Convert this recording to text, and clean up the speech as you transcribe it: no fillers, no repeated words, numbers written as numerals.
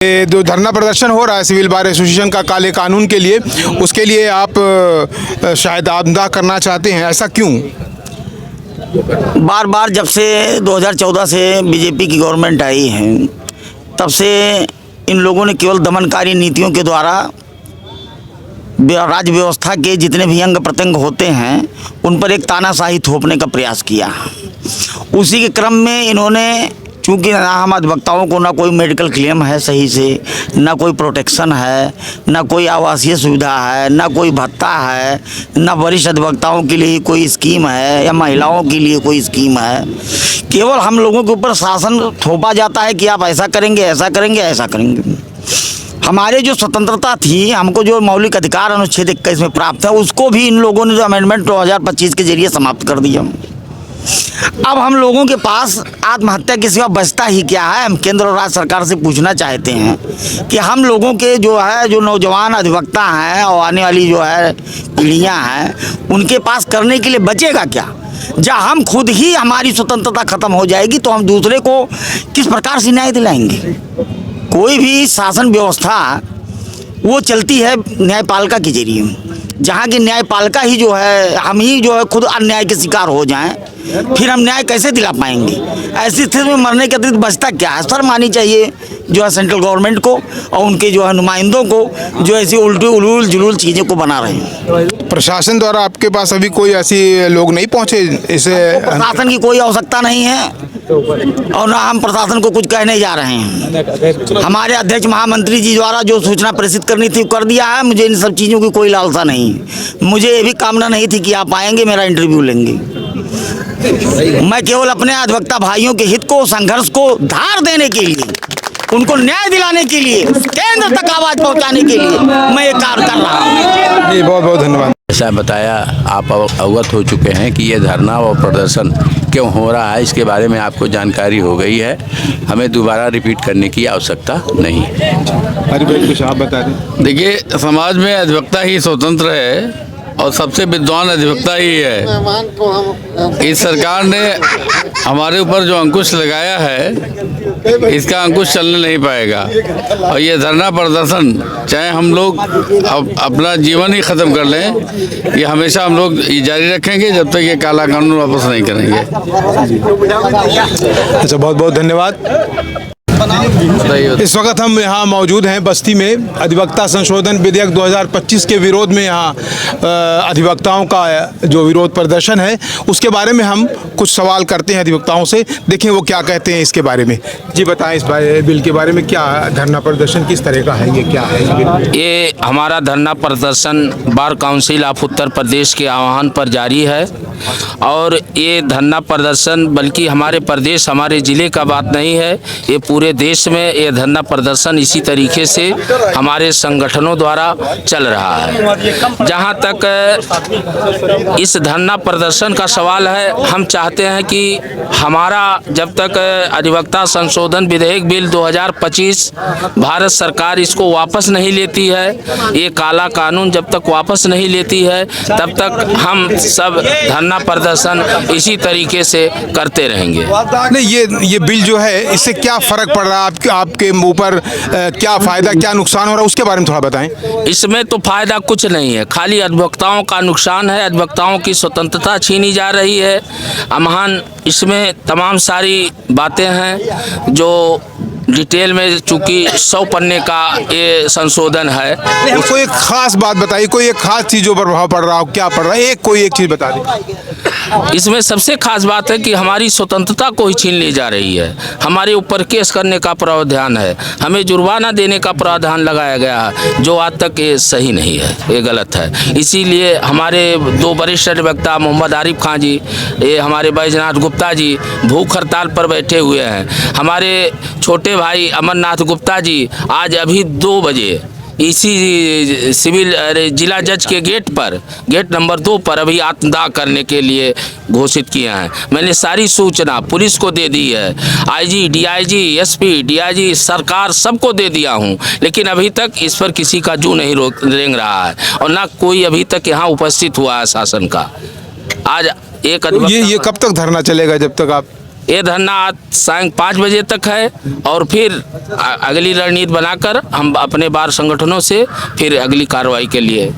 ये जो धरना प्रदर्शन हो रहा है सिविल बार एसोसिएशन का काले कानून के लिए, उसके लिए आप शायद आमदा करना चाहते हैं, ऐसा क्यों? बार बार जब से 2014 से बीजेपी की गवर्नमेंट आई है, तब से इन लोगों ने केवल दमनकारी नीतियों के द्वारा राज्य व्यवस्था के जितने भी अंग प्रत्यंग होते हैं उन पर एक तानाशाही थोपने का प्रयास किया। उसी के क्रम में इन्होंने, चूँकि ना हम अधिवक्ताओं को ना कोई मेडिकल क्लेम है सही से, ना कोई प्रोटेक्शन है, ना कोई आवासीय सुविधा है, ना कोई भत्ता है, ना वरिष्ठ अधिवक्ताओं के लिए कोई स्कीम है या महिलाओं के लिए कोई स्कीम है। केवल हम लोगों के ऊपर शासन थोपा जाता है कि आप ऐसा करेंगे, ऐसा करेंगे, ऐसा करेंगे। हमारे जो स्वतंत्रता थी, हमको जो मौलिक अधिकार अनुच्छेद 21 में प्राप्त है, उसको भी इन लोगों ने जो अमेंडमेंट 2025 के जरिए समाप्त कर दिया। अब हम लोगों के पास आत्महत्या के सिवा बचता ही क्या है? हम केंद्र और राज्य सरकार से पूछना चाहते हैं कि हम लोगों के जो नौजवान अधिवक्ता हैं और आने वाली जो है पीढ़ियां हैं, उनके पास करने के लिए बचेगा क्या? जब हम खुद ही, हमारी स्वतंत्रता खत्म हो जाएगी तो हम दूसरे को किस प्रकार से न्याय दिलाएंगे? कोई भी शासन व्यवस्था वो चलती है न्यायपालिका के जरिए, जहाँ की न्यायपालिका ही जो है, हम ही जो है खुद अन्याय के शिकार हो जाएं, फिर हम न्याय कैसे दिला पाएंगे? ऐसी स्थिति में मरने के अतिरिक्त बचता क्या है? शर्म आनी चाहिए जो है सेंट्रल गवर्नमेंट को और उनके जो है नुमाइंदों को, जो ऐसी उल्टी उलूल जुलूल चीज़ों को बना रहे हैं। प्रशासन द्वारा आपके पास अभी कोई ऐसी लोग नहीं पहुँचे इसे? प्रशासन की कोई आवश्यकता नहीं है और ना हम प्रशासन को कुछ कहने जा रहे हैं। हमारे अध्यक्ष महामंत्री जी द्वारा जो सूचना प्रेषित करनी थी कर दिया है। मुझे इन सब चीज़ों की कोई लालसा नहीं, मुझे ये भी कामना नहीं थी कि आप आएंगे मेरा इंटरव्यू लेंगे। मैं केवल अपने अधिवक्ता भाइयों के हित को, संघर्ष को धार देने के लिए, उनको न्याय दिलाने के लिए, केंद्र तक आवाज पहुंचाने के लिए मैं ये कार्य कर रहा हूँ। जी बहुत बहुत धन्यवाद। जैसा बताया, आप अवगत हो चुके हैं कि ये धरना और प्रदर्शन क्यों हो रहा है, इसके बारे में आपको जानकारी हो गई है। हमें दोबारा रिपीट करने की आवश्यकता नहीं है। अरे भाई कुछ आप बता दें। देखिए, समाज में अधिवक्ता ही स्वतंत्र है और सबसे विद्वान अधिवक्ता ही है। इस सरकार ने हमारे ऊपर जो अंकुश लगाया है, इसका अंकुश चलने नहीं पाएगा। और ये धरना प्रदर्शन, चाहे हम लोग अपना जीवन ही ख़त्म कर लें, ये हमेशा हम लोग जारी रखेंगे जब तक ये काला कानून वापस नहीं करेंगे। अच्छा, बहुत बहुत धन्यवाद। इस वक्त हम यहाँ मौजूद हैं बस्ती में अधिवक्ता संशोधन विधेयक 2025 के विरोध में। यहाँ अधिवक्ताओं का जो विरोध प्रदर्शन है उसके बारे में हम कुछ सवाल करते हैं अधिवक्ताओं से, देखें वो क्या कहते हैं इसके बारे में। जी बताएं, इस बिल के बारे में क्या धरना प्रदर्शन किस तरह का है, ये क्या है? ये हमारा धरना प्रदर्शन bar council of Uttar Pradesh के आह्वान पर जारी है। और ये धरना प्रदर्शन बल्कि हमारे प्रदेश, हमारे ज़िले का बात नहीं है, ये पूरे देश में ये धरना प्रदर्शन इसी तरीके से हमारे संगठनों द्वारा चल रहा है। जहाँ तक इस धरना प्रदर्शन का सवाल है, हम चाहते हैं कि हमारा जब तक अधिवक्ता संशोधन विधेयक बिल 2025 भारत सरकार इसको वापस नहीं लेती है, ये काला कानून जब तक वापस नहीं लेती है, तब तक हम सब धरना प्रदर्शन इसी तरीके से करते रहेंगे। नहीं, ये बिल जो है इससे क्या फ़र्क पड़ रहा है आपके ऊपर? क्या फ़ायदा क्या नुकसान हो रहा है उसके बारे में थोड़ा बताएं। इसमें तो फायदा कुछ नहीं है, खाली अधिवक्ताओं का नुकसान है। अधिवक्ताओं की स्वतंत्रता छीनी जा रही है। अमहान इसमें तमाम सारी बातें हैं जो डिटेल में, चूँकि 100 पन्ने का ये संशोधन है। कोई एक खास बात बताइए, कोई एक खास चीज़ों पर प्रभाव पड़ रहा हो, क्या पड़ रहा है? कोई एक चीज़ बता दें। इसमें सबसे खास बात है कि हमारी स्वतंत्रता को ही छीन ली जा रही है। हमारे ऊपर केस करने का प्रावधान है, हमें जुर्माना देने का प्रावधान लगाया गया है, जो आज तक ये सही नहीं है, ये गलत है। इसीलिए हमारे 2 वरिष्ठ अधिवक्ता मोहम्मद आरिफ खान जी, ये हमारे बैजनाथ गुप्ता जी भूख हड़ताल पर बैठे हुए हैं। हमारे छोटे भाई अमरनाथ गुप्ता जी आज अभी 2 बजे इसी सिविल जिला जज के गेट नंबर 2 पर अभी आत्मदाह करने के लिए घोषित किया है। मैंने सारी सूचना पुलिस को दे दी है, आईजी, डीआईजी, एसपी, डीआईजी, सरकार सबको दे दिया हूं, लेकिन अभी तक इस पर किसी का जू नहीं रेंग रहा है और ना कोई अभी तक यहाँ उपस्थित हुआ है शासन का। आज एक ये कब तक धरना चलेगा? जब तक आप ये धरना आज सायं 5 बजे तक है और फिर अगली रणनीति बनाकर हम अपने बार संगठनों से फिर अगली कार्रवाई के लिए